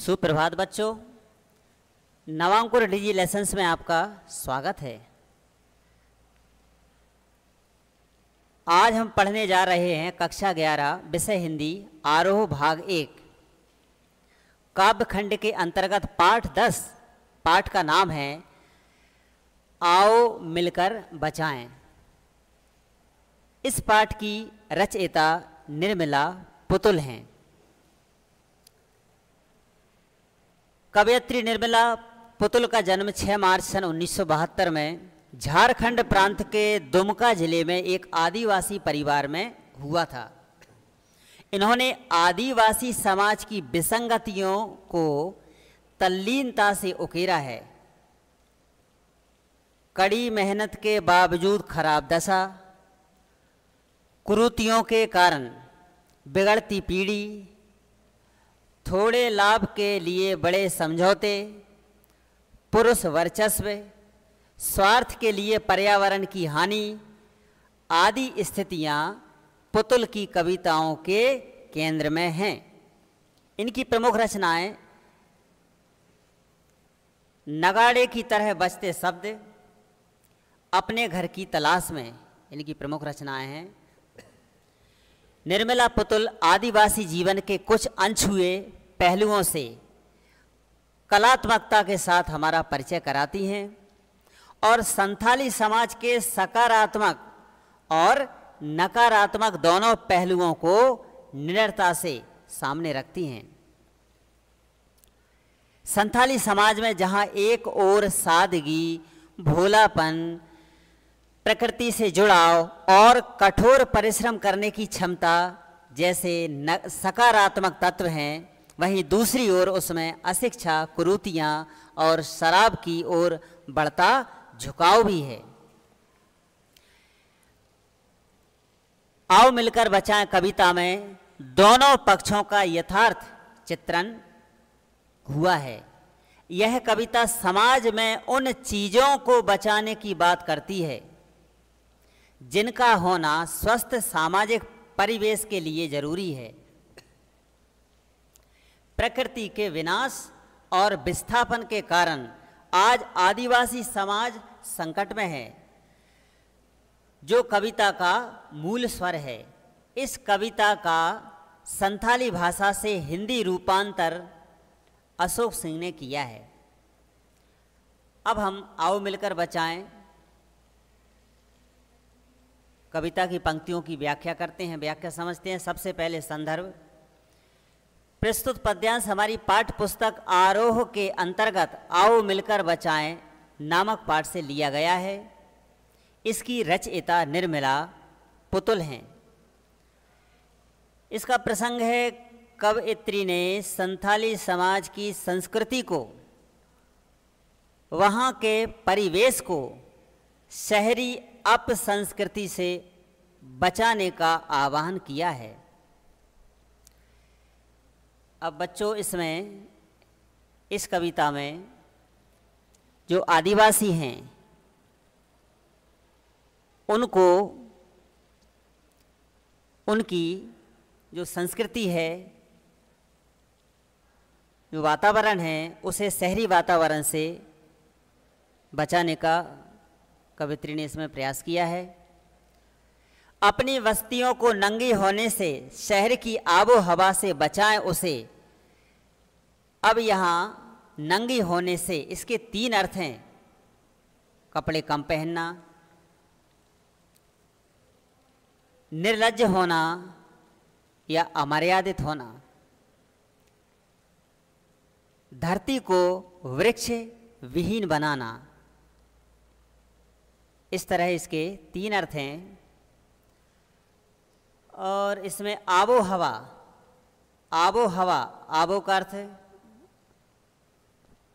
सुप्रभात बच्चों, नवांकुर डिजी लेसन्स में आपका स्वागत है। आज हम पढ़ने जा रहे हैं कक्षा 11 विषय हिंदी आरोह भाग 1 काव्यखंड के अंतर्गत पाठ 10। पाठ का नाम है आओ मिलकर बचाएं। इस पाठ की रचयिता निर्मला पुतुल हैं। कवयित्री निर्मला पुतुल का जन्म 6 मार्च सन 1972 में झारखंड प्रांत के दुमका जिले में एक आदिवासी परिवार में हुआ था। इन्होंने आदिवासी समाज की विसंगतियों को तल्लीनता से उकेरा है। कड़ी मेहनत के बावजूद खराब दशा, कुरीतियों के कारण बिगड़ती पीढ़ी, थोड़े लाभ के लिए बड़े समझौते, पुरुष वर्चस्व, स्वार्थ के लिए पर्यावरण की हानि आदि स्थितियां पुतुल की कविताओं के केंद्र में हैं। इनकी प्रमुख रचनाएं नगाड़े की तरह बजते शब्द, अपने घर की तलाश में इनकी प्रमुख रचनाएं हैं। निर्मला पुतुल आदिवासी जीवन के कुछ अनछुए पहलुओं से कलात्मकता के साथ हमारा परिचय कराती हैं और संथाली समाज के सकारात्मक और नकारात्मक दोनों पहलुओं को निडरता से सामने रखती हैं। संथाली समाज में जहां एक ओर सादगी, भोलापन, प्रकृति से जुड़ाव और कठोर परिश्रम करने की क्षमता जैसे सकारात्मक तत्व हैं, वहीं दूसरी ओर उसमें अशिक्षा, कुरीतियां और शराब की ओर बढ़ता झुकाव भी है। आओ मिलकर बचाएं कविता में दोनों पक्षों का यथार्थ चित्रण हुआ है। यह कविता समाज में उन चीजों को बचाने की बात करती है जिनका होना स्वस्थ सामाजिक परिवेश के लिए जरूरी है। प्रकृति के विनाश और विस्थापन के कारण आज आदिवासी समाज संकट में है, जो कविता का मूल स्वर है। इस कविता का संथाली भाषा से हिंदी रूपांतर अशोक सिंह ने किया है। अब हम आओ मिलकर बचाएं कविता की पंक्तियों की व्याख्या करते हैं, व्याख्या समझते हैं। सबसे पहले संदर्भ। प्रस्तुत पद्यांश हमारी पाठ्य पुस्तक आरोह के अंतर्गत आओ मिलकर बचाएं नामक पाठ से लिया गया है। इसकी रचयिता निर्मला पुतुल हैं। इसका प्रसंग है कवयित्री ने संथाली समाज की संस्कृति को, वहाँ के परिवेश को शहरी अपसंस्कृति से बचाने का आह्वान किया है। अब बच्चों, इसमें इस कविता में जो आदिवासी हैं उनको, उनकी जो संस्कृति है, जो वातावरण है, उसे शहरी वातावरण से बचाने का कवयित्री ने इसमें प्रयास किया है। अपनी बस्तियों को नंगी होने से, शहर की आबो हवा से बचाएं उसे। अब यहाँ नंगी होने से इसके 3 अर्थ हैं। कपड़े कम पहनना, निर्लज्ज होना या अमर्यादित होना, धरती को वृक्ष विहीन बनाना। इस तरह इसके 3 अर्थ हैं। और इसमें आबो हवा, आबो हवा, आबो का अर्थ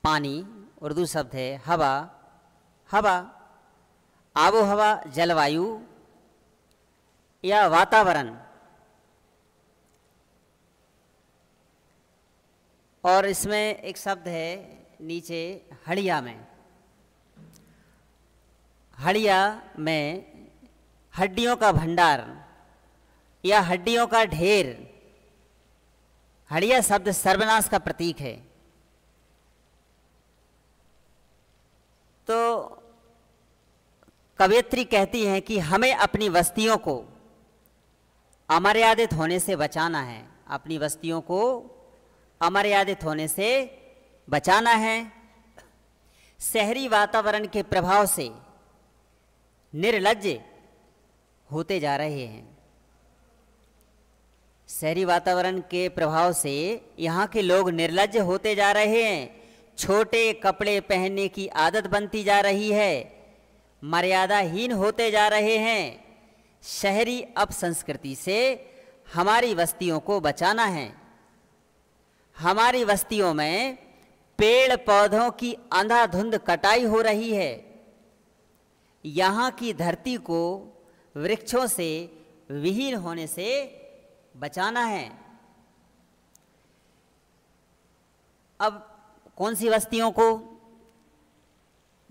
पानी, उर्दू शब्द है हवा, हवा, आबो हवा जलवायु या वातावरण। और इसमें एक शब्द है नीचे हड़िया में, हड़िया में हड्डियों का भंडार या हड्डियों का ढेर। हड़िया शब्द सर्वनाश का प्रतीक है। तो कवयित्री कहती हैं कि हमें अपनी बस्तियों को अमर्यादित होने से बचाना है, अपनी बस्तियों को अमर्यादित होने से बचाना है। शहरी वातावरण के प्रभाव से निर्लज्ज होते जा रहे हैं। शहरी वातावरण के प्रभाव से यहाँ के लोग निर्लज्ज होते जा रहे हैं। छोटे कपड़े पहनने की आदत बनती जा रही है, मर्यादाहीन होते जा रहे हैं। शहरी अपसंस्कृति से हमारी बस्तियों को बचाना है। हमारी बस्तियों में पेड़ पौधों की अंधाधुंध कटाई हो रही है। यहाँ की धरती को वृक्षों से विहीन होने से बचाना है। अब कौन सी बस्तियों को?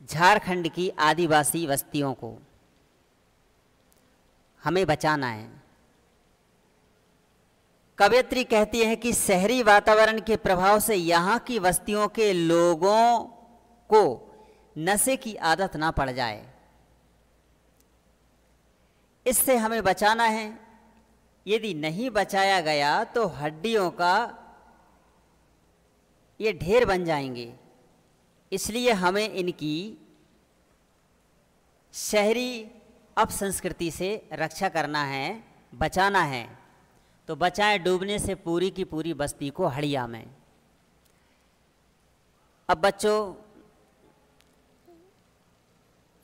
झारखंड की आदिवासी बस्तियों को हमें बचाना है। कवयित्री कहती है कि शहरी वातावरण के प्रभाव से यहाँ की बस्तियों के लोगों को नशे की आदत ना पड़ जाए, इससे हमें बचाना है। यदि नहीं बचाया गया तो हड्डियों का ये ढेर बन जाएंगे। इसलिए हमें इनकी शहरी अपसंस्कृति से रक्षा करना है, बचाना है। तो बचाएं डूबने से पूरी की पूरी बस्ती को हड़िया में। अब बच्चों,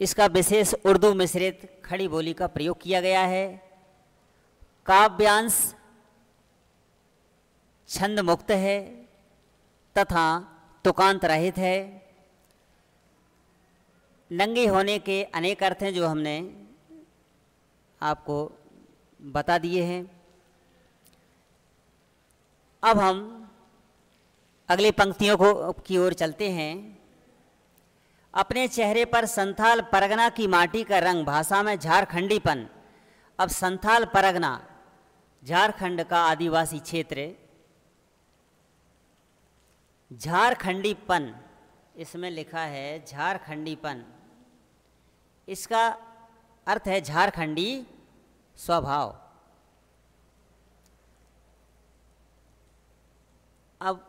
इसका विशेष उर्दू मिश्रित खड़ी बोली का प्रयोग किया गया है। काव्यांश छंद मुक्त है तथा तुकांत रहित है। नंगे होने के अनेक अर्थ हैं जो हमने आपको बता दिए हैं। अब हम अगली पंक्तियों की ओर चलते हैं। अपने चेहरे पर संथाल परगना की माटी का रंग, भाषा में झारखंडीपन। अब संथाल परगना झारखंड का आदिवासी क्षेत्र, झारखंडीपन इसमें लिखा है झारखंडीपन। इसका अर्थ है झारखंडी स्वभाव। अब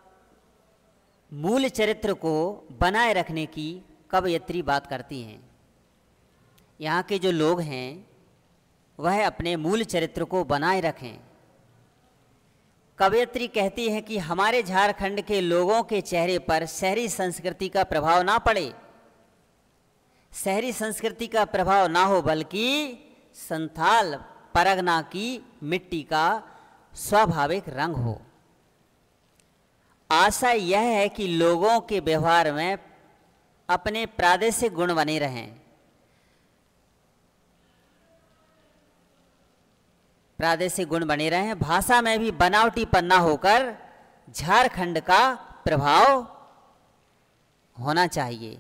मूल चरित्र को बनाए रखने की कवयित्री बात करती हैं। यहाँ के जो लोग हैं वह अपने मूल चरित्र को बनाए रखें। कवयित्री कहती हैं कि हमारे झारखंड के लोगों के चेहरे पर शहरी संस्कृति का प्रभाव ना पड़े, शहरी संस्कृति का प्रभाव ना हो, बल्कि संथाल परगना की मिट्टी का स्वाभाविक रंग हो। आशा यह है कि लोगों के व्यवहार में अपने प्रादेशिक गुण बने रहें, प्रादेशिक गुण बने रहें। भाषा में भी बनावटीपन ना होकर झारखंड का प्रभाव होना चाहिए।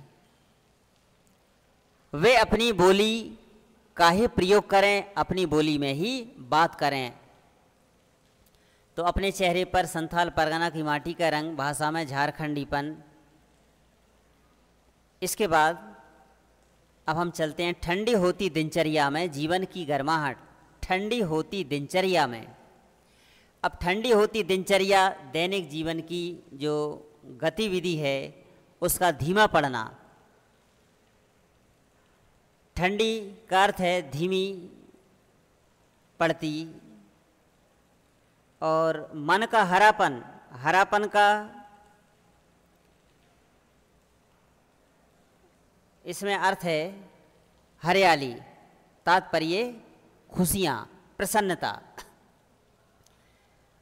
वे अपनी बोली का ही प्रयोग करें, अपनी बोली में ही बात करें। तो अपने चेहरे पर संथाल परगना की माटी का रंग, भाषा में झारखंडीपन। इसके बाद अब हम चलते हैं ठंडी होती दिनचर्या में जीवन की गर्माहट। ठंडी होती दिनचर्या में, अब ठंडी होती दिनचर्या दैनिक जीवन की जो गतिविधि है उसका धीमा पड़ना। ठंडी का अर्थ है धीमी पड़ती, और मन का हरापन, हरापन का इसमें अर्थ है हरियाली, तात्पर्य खुशियाँ, प्रसन्नता।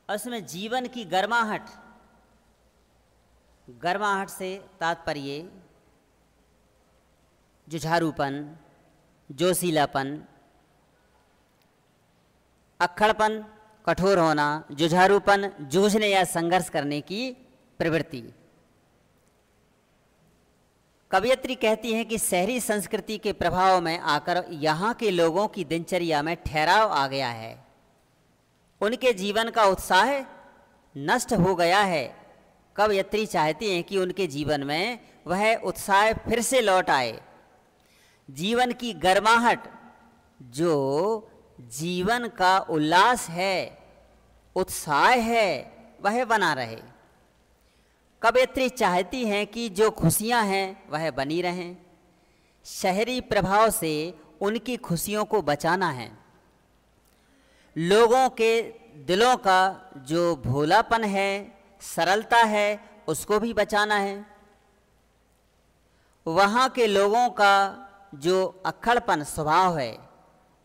और इसमें जीवन की गर्माहट, गर्माहट से तात्पर्य जुझारूपन, जोशीलापन, अक्खड़पन, कठोर होना, जुझारूपन, जूझने या संघर्ष करने की प्रवृत्ति। कवयित्री कहती हैं कि शहरी संस्कृति के प्रभाव में आकर यहाँ के लोगों की दिनचर्या में ठहराव आ गया है, उनके जीवन का उत्साह नष्ट हो गया है। कवयित्री चाहती हैं कि उनके जीवन में वह उत्साह फिर से लौट आए, जीवन की गर्माहट, जो जीवन का उल्लास है, उत्साह है, वह बना रहे। कवयित्री चाहती हैं कि जो खुशियां हैं वह बनी रहें। शहरी प्रभाव से उनकी खुशियों को बचाना है। लोगों के दिलों का जो भोलापन है, सरलता है, उसको भी बचाना है। वहाँ के लोगों का जो अक्खड़पन स्वभाव है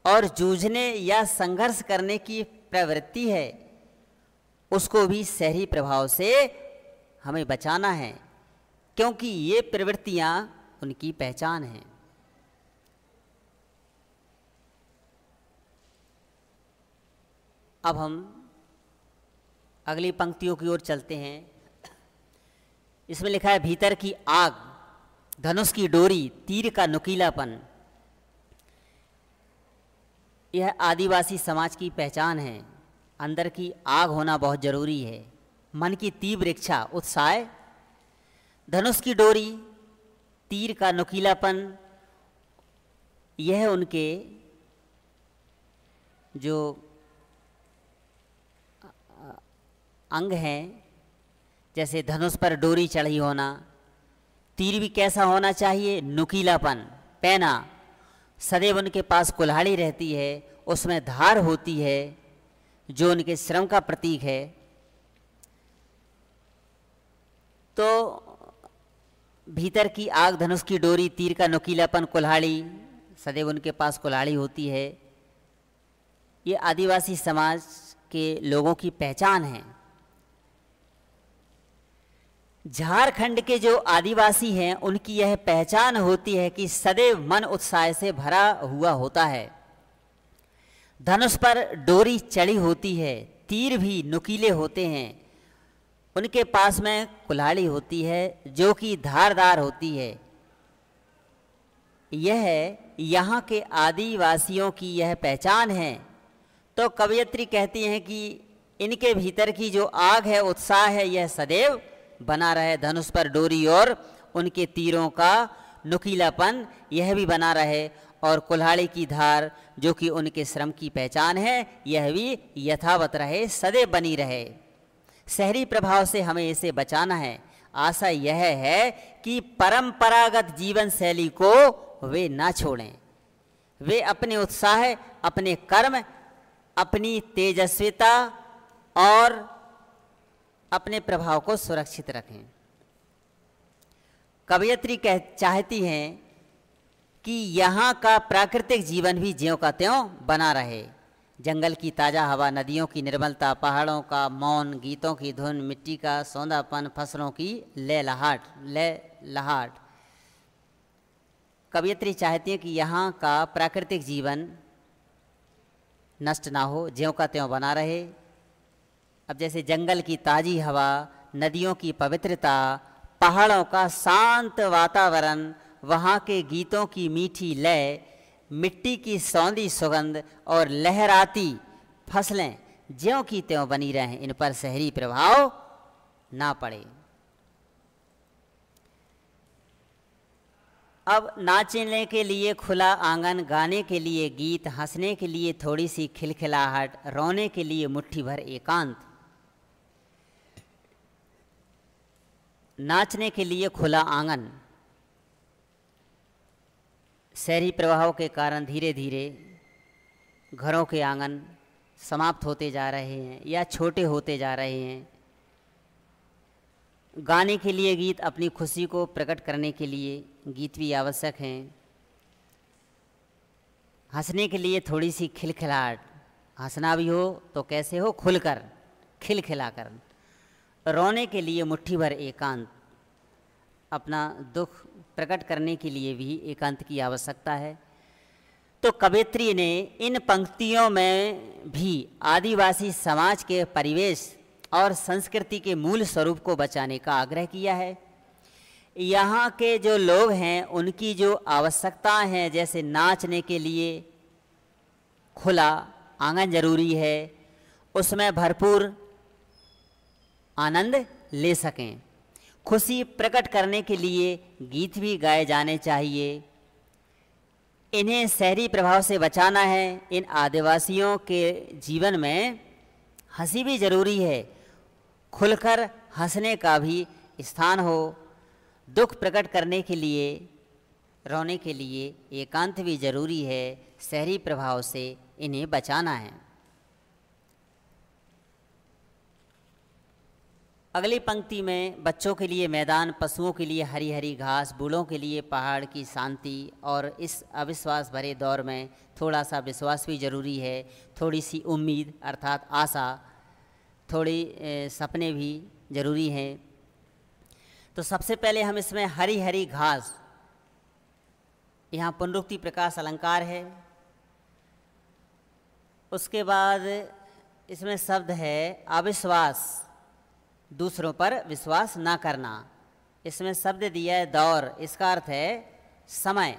और जूझने या संघर्ष करने की प्रवृत्ति है, उसको भी शहरी प्रभाव से हमें बचाना है, क्योंकि ये प्रवृत्तियाँ उनकी पहचान हैं। अब हम अगली पंक्तियों की ओर चलते हैं। इसमें लिखा है, भीतर की आग, धनुष की डोरी, तीर का नुकीलापन। यह आदिवासी समाज की पहचान है। अंदर की आग होना बहुत जरूरी है। मन की तीव्र इच्छा, उत्साह, धनुष की डोरी, तीर का नुकीलापन, यह उनके जो अंग हैं। जैसे धनुष पर डोरी चढ़ी होना, तीर भी कैसा होना चाहिए? नुकीलापन, पैना। सदैव उनके पास कुल्हाड़ी रहती है, उसमें धार होती है, जो उनके श्रम का प्रतीक है। तो भीतर की आग, धनुष की डोरी, तीर का नुकीलापन, कुल्हाड़ी, सदैव उनके पास कुल्हाड़ी होती है। ये आदिवासी समाज के लोगों की पहचान है। झारखंड के जो आदिवासी हैं, उनकी यह पहचान होती है कि सदैव मन उत्साह से भरा हुआ होता है। धनुष पर डोरी चढ़ी होती है, तीर भी नुकीले होते हैं, उनके पास में कुल्हाड़ी होती है जो कि धारदार होती है। यह यहाँ के आदिवासियों की यह पहचान है। तो कवयित्री कहती हैं कि इनके भीतर की जो आग है, उत्साह है, यह सदैव बना रहे। धनुष पर डोरी और उनके तीरों का नुकीलापन, यह भी बना रहे। और कुल्हाड़ी की धार, जो कि उनके श्रम की पहचान है, यह भी यथावत रहे, सदैव बनी रहे। शहरी प्रभाव से हमें इसे बचाना है। आशा यह है कि परंपरागत जीवन शैली को वे ना छोड़ें। वे अपने उत्साह, अपने कर्म, अपनी तेजस्विता और अपने प्रभाव को सुरक्षित रखें। कवयित्री चाहती हैं कि यहाँ का प्राकृतिक जीवन भी ज्यों का त्यों बना रहे। जंगल की ताज़ा हवा, नदियों की निर्मलता, पहाड़ों का मौन, गीतों की धुन, मिट्टी का सौंदापन, फसलों की लहलहाट। कवयित्री चाहती है कि यहाँ का प्राकृतिक जीवन नष्ट ना हो, ज्यों का त्यों बना रहे। अब जैसे जंगल की ताज़ी हवा, नदियों की पवित्रता, पहाड़ों का शांत वातावरण, वहाँ के गीतों की मीठी लय, मिट्टी की सौंधी सुगंध और लहराती फसलें ज्यों की त्यों बनी रहें, इन पर शहरी प्रभाव ना पड़े। अब नाचने के लिए खुला आंगन, गाने के लिए गीत, हंसने के लिए थोड़ी सी खिलखिलाहट, रोने के लिए मुट्ठी भर एकांत। नाचने के लिए खुला आंगन। शहरी प्रभाव के कारण धीरे धीरे घरों के आंगन समाप्त होते जा रहे हैं या छोटे होते जा रहे हैं। गाने के लिए गीत, अपनी खुशी को प्रकट करने के लिए गीत भी आवश्यक हैं। हंसने के लिए थोड़ी सी खिलखिलाहट, हंसना भी हो तो कैसे हो? खुलकर, खिलखिलाकर। रोने के लिए मुट्ठी भर एकांत, अपना दुख प्रकट करने के लिए भी एकांत की आवश्यकता है। तो कवयित्री ने इन पंक्तियों में भी आदिवासी समाज के परिवेश और संस्कृति के मूल स्वरूप को बचाने का आग्रह किया है। यहाँ के जो लोग हैं, उनकी जो आवश्यकताएं हैं, जैसे नाचने के लिए खुला आंगन जरूरी है, उसमें भरपूर आनंद ले सकें। खुशी प्रकट करने के लिए गीत भी गाए जाने चाहिए। इन्हें शहरी प्रभाव से बचाना है। इन आदिवासियों के जीवन में हंसी भी जरूरी है, खुलकर हंसने का भी स्थान हो। दुख प्रकट करने के लिए, रोने के लिए एकांत भी जरूरी है। शहरी प्रभाव से इन्हें बचाना है। अगली पंक्ति में बच्चों के लिए मैदान, पशुओं के लिए हरी हरी घास, बूढ़ों के लिए पहाड़ की शांति, और इस अविश्वास भरे दौर में थोड़ा सा विश्वास भी जरूरी है, थोड़ी सी उम्मीद अर्थात आशा, थोड़ी सपने भी जरूरी हैं। तो सबसे पहले हम इसमें हरी हरी घास, यहाँ पुनरुक्ति प्रकाश अलंकार है। उसके बाद इसमें शब्द है अविश्वास, दूसरों पर विश्वास ना करना। इसमें शब्द दिया है दौर, इसका अर्थ है समय,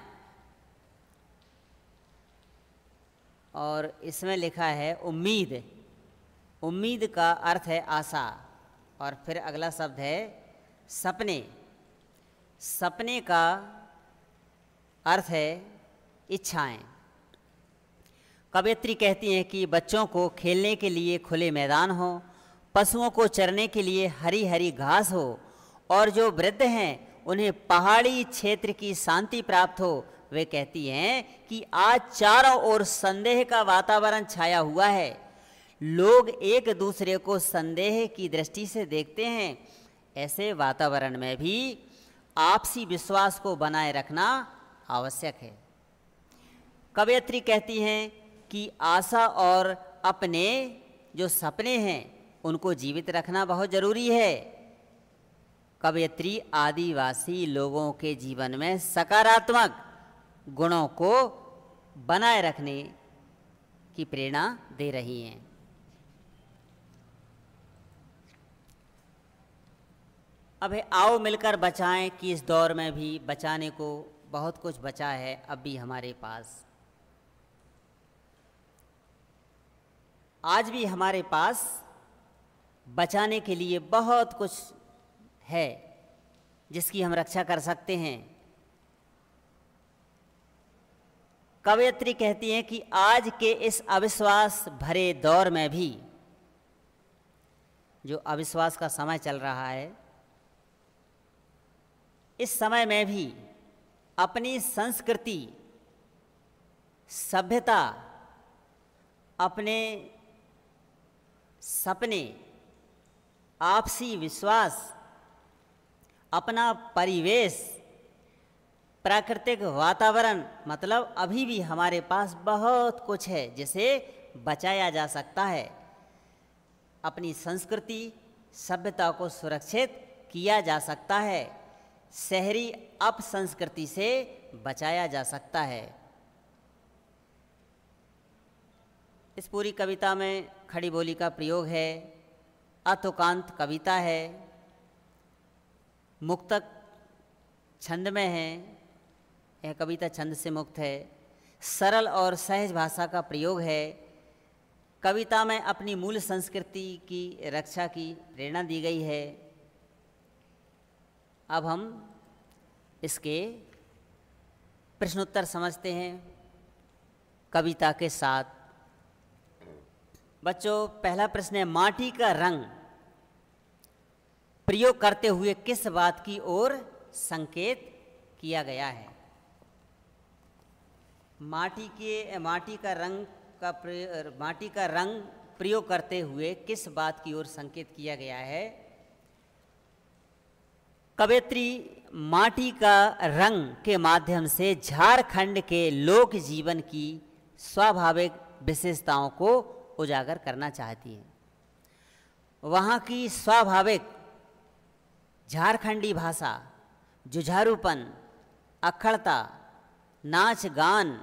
और इसमें लिखा है उम्मीद, उम्मीद का अर्थ है आशा। और फिर अगला शब्द है सपने, सपने का अर्थ है इच्छाएं। कवयित्री कहती हैं कि बच्चों को खेलने के लिए खुले मैदान हो, पशुओं को चरने के लिए हरी हरी घास हो, और जो वृद्ध हैं उन्हें पहाड़ी क्षेत्र की शांति प्राप्त हो। वे कहती हैं कि आज चारों ओर संदेह का वातावरण छाया हुआ है, लोग एक दूसरे को संदेह की दृष्टि से देखते हैं। ऐसे वातावरण में भी आपसी विश्वास को बनाए रखना आवश्यक है। कवयित्री कहती हैं कि आशा और अपने जो सपने हैं उनको जीवित रखना बहुत जरूरी है। कवयित्री आदिवासी लोगों के जीवन में सकारात्मक गुणों को बनाए रखने की प्रेरणा दे रही हैं। अब आओ मिलकर बचाएं कि इस दौर में भी बचाने को बहुत कुछ बचा है अब भी हमारे पास। आज भी हमारे पास बचाने के लिए बहुत कुछ है जिसकी हम रक्षा कर सकते हैं। कवयित्री कहती हैं कि आज के इस अविश्वास भरे दौर में भी, जो अविश्वास का समय चल रहा है, इस समय में भी अपनी संस्कृति, सभ्यता, अपने सपने, आपसी विश्वास, अपना परिवेश, प्राकृतिक वातावरण, मतलब अभी भी हमारे पास बहुत कुछ है जिसे बचाया जा सकता है। अपनी संस्कृति, सभ्यता को सुरक्षित किया जा सकता है, शहरी अपसंस्कृति से बचाया जा सकता है। इस पूरी कविता में खड़ी बोली का प्रयोग है, अतुकांत कविता है, मुक्तक छंद में है, यह कविता छंद से मुक्त है, सरल और सहज भाषा का प्रयोग है। कविता में अपनी मूल संस्कृति की रक्षा की प्रेरणा दी गई है। अब हम इसके प्रश्नोत्तर समझते हैं कविता के साथ। बच्चों, पहला प्रश्न है, माटी का रंग प्रयोग करते हुए किस बात की ओर संकेत किया गया है? माटी का रंग प्रयोग करते हुए किस बात की ओर संकेत किया गया है? कवयित्री माटी का रंग के माध्यम से झारखंड के लोक जीवन की स्वाभाविक विशेषताओं को उजागर करना चाहती है। वहाँ की स्वाभाविक झारखंडी भाषा, जुझारूपन, अक्खड़ता, नाच गान,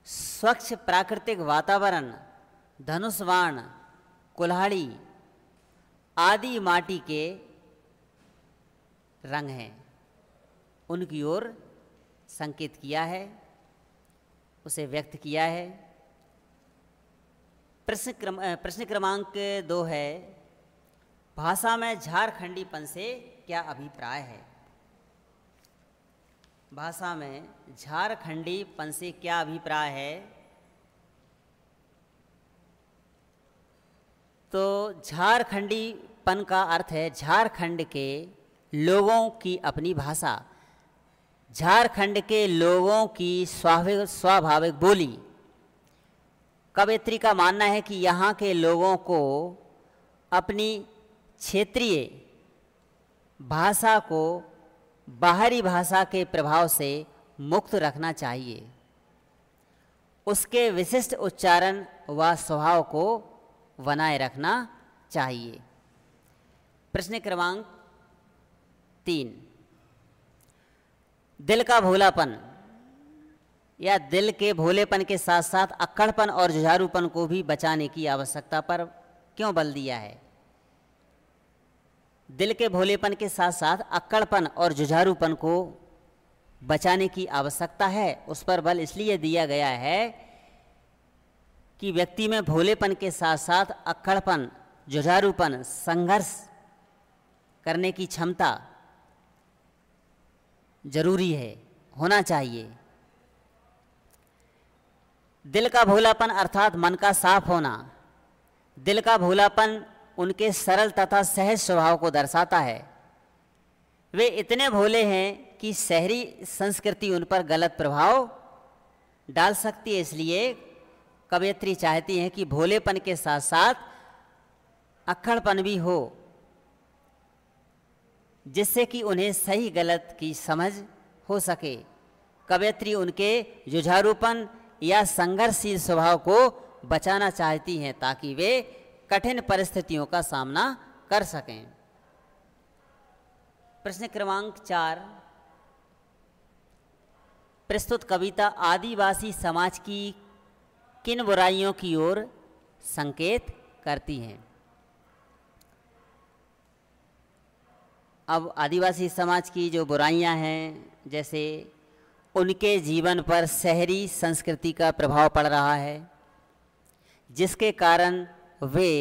स्वच्छ प्राकृतिक वातावरण, धनुषवाण, कुल्हाड़ी आदि माटी के रंग हैं, उनकी ओर संकेत किया है, उसे व्यक्त किया है। प्रश्न क्रमांक 2 है, भाषा में झारखंडीपन से क्या अभिप्राय है? भाषा में झारखंडीपन से क्या अभिप्राय है? तो झारखंडीपन का अर्थ है झारखंड के लोगों की अपनी भाषा, झारखंड के लोगों की स्वाभाविक बोली। कवयित्री का मानना है कि यहाँ के लोगों को अपनी क्षेत्रीय भाषा को बाहरी भाषा के प्रभाव से मुक्त रखना चाहिए, उसके विशिष्ट उच्चारण व स्वभाव को बनाए रखना चाहिए। प्रश्न क्रमांक 3, दिल का भोलापन या दिल के भोलेपन के साथ साथ अक्कड़पन और जुझारूपन को भी बचाने की आवश्यकता पर क्यों बल दिया है? दिल के भोलेपन के साथ साथ अक्कड़पन और जुझारूपन को बचाने की आवश्यकता है, उस पर बल इसलिए दिया गया है कि व्यक्ति में भोलेपन के साथ साथ अक्कड़पन, जुझारूपन, संघर्ष करने की क्षमता जरूरी है, होना चाहिए। दिल का भोलापन अर्थात मन का साफ होना। दिल का भोलापन उनके सरल तथा सहज स्वभाव को दर्शाता है। वे इतने भोले हैं कि शहरी संस्कृति उन पर गलत प्रभाव डाल सकती है, इसलिए कवयित्री चाहती हैं कि भोलेपन के साथ साथ अक्कड़पन भी हो, जिससे कि उन्हें सही गलत की समझ हो सके। कवयित्री उनके जुझारूपन या संघर्षशील स्वभाव को बचाना चाहती हैं ताकि वे कठिन परिस्थितियों का सामना कर सकें। प्रश्न क्रमांक 4, प्रस्तुत कविता आदिवासी समाज की किन बुराइयों की ओर संकेत करती हैं? अब आदिवासी समाज की जो बुराइयां हैं, जैसे उनके जीवन पर शहरी संस्कृति का प्रभाव पड़ रहा है, जिसके कारण वे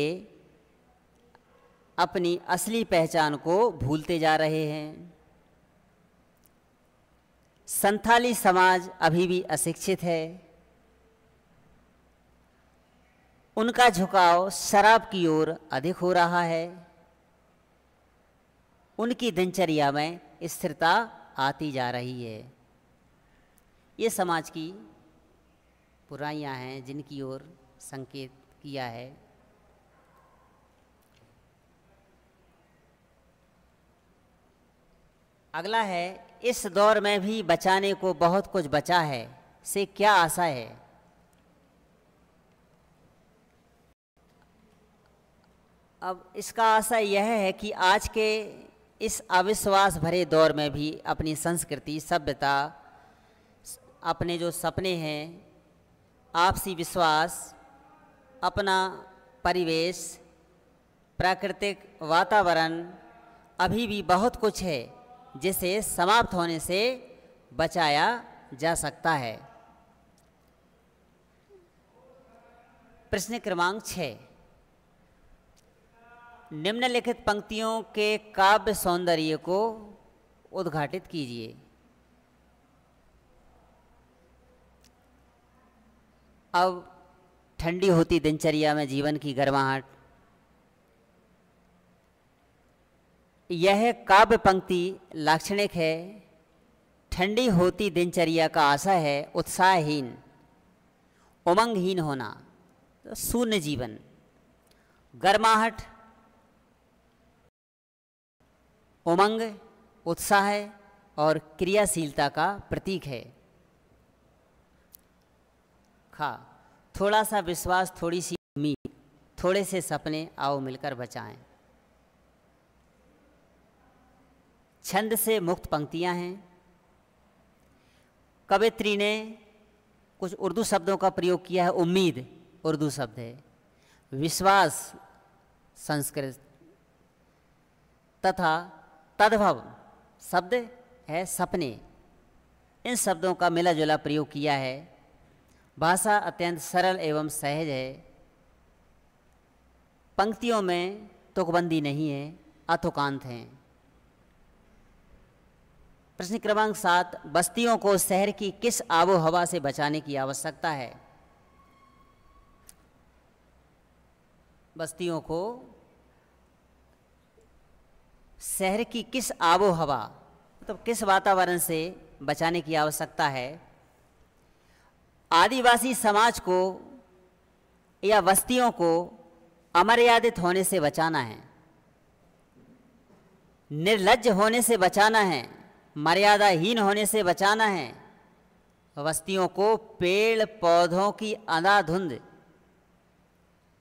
अपनी असली पहचान को भूलते जा रहे हैं। संथाली समाज अभी भी अशिक्षित है। उनका झुकाव शराब की ओर अधिक हो रहा है। उनकी दिनचर्या में स्थिरता आती जा रही है। ये समाज की बुराइयां हैं जिनकी ओर संकेत किया है। अगला है, इस दौर में भी बचाने को बहुत कुछ बचा है से क्या आशा है? अब इसका आशा यह है कि आज के इस अविश्वास भरे दौर में भी अपनी संस्कृति, सभ्यता, अपने जो सपने हैं, आपसी विश्वास, अपना परिवेश, प्राकृतिक वातावरण, अभी भी बहुत कुछ है जिसे समाप्त होने से बचाया जा सकता है। प्रश्न क्रमांक 6, निम्नलिखित पंक्तियों के काव्य सौंदर्य को उद्घाटित कीजिए। अब ठंडी होती दिनचर्या में जीवन की गर्माहट, यह काव्य पंक्ति लाक्षणिक है। ठंडी होती दिनचर्या का आशय है उत्साहहीन, उमंगहीन होना, तो शून्य जीवन। गर्माहट उमंग, उत्साह और क्रियाशीलता का प्रतीक है। थोड़ा सा विश्वास, थोड़ी सी उम्मीद, थोड़े से सपने, आओ मिलकर बचाएं। छंद से मुक्त पंक्तियां हैं। कवयित्री ने कुछ उर्दू शब्दों का प्रयोग किया है। उम्मीद उर्दू शब्द है, विश्वास संस्कृत, तथा तद्भव शब्द है सपने। इन शब्दों का मिला जुला प्रयोग किया है। भाषा अत्यंत सरल एवं सहज है। पंक्तियों में तुकबंदी नहीं है, अतुकांत हैं। प्रश्न क्रमांक 7, बस्तियों को शहर की किस आबो हवा से बचाने की आवश्यकता है? बस्तियों को शहर की किस आबो हवा, मतलब किस वातावरण से बचाने की आवश्यकता है? आदिवासी समाज को या बस्तियों को अमर्यादित होने से बचाना है, निर्लज्ज होने से बचाना है, मर्यादाहीन होने से बचाना है। बस्तियों को पेड़ पौधों की अंधाधुंध,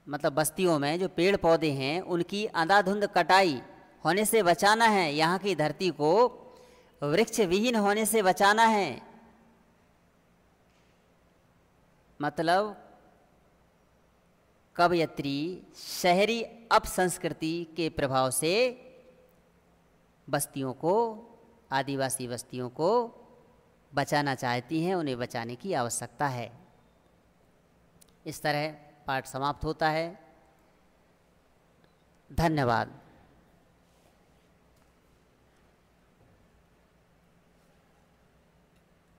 मतलब बस्तियों में जो पेड़ पौधे हैं उनकी अंधाधुंध कटाई होने से बचाना है। यहाँ की धरती को वृक्ष विहीन होने से बचाना है। मतलब कवयित्री शहरी अपसंस्कृति के प्रभाव से बस्तियों को, आदिवासी बस्तियों को बचाना चाहती हैं, उन्हें बचाने की आवश्यकता है। इस तरह पाठ समाप्त होता है। धन्यवाद।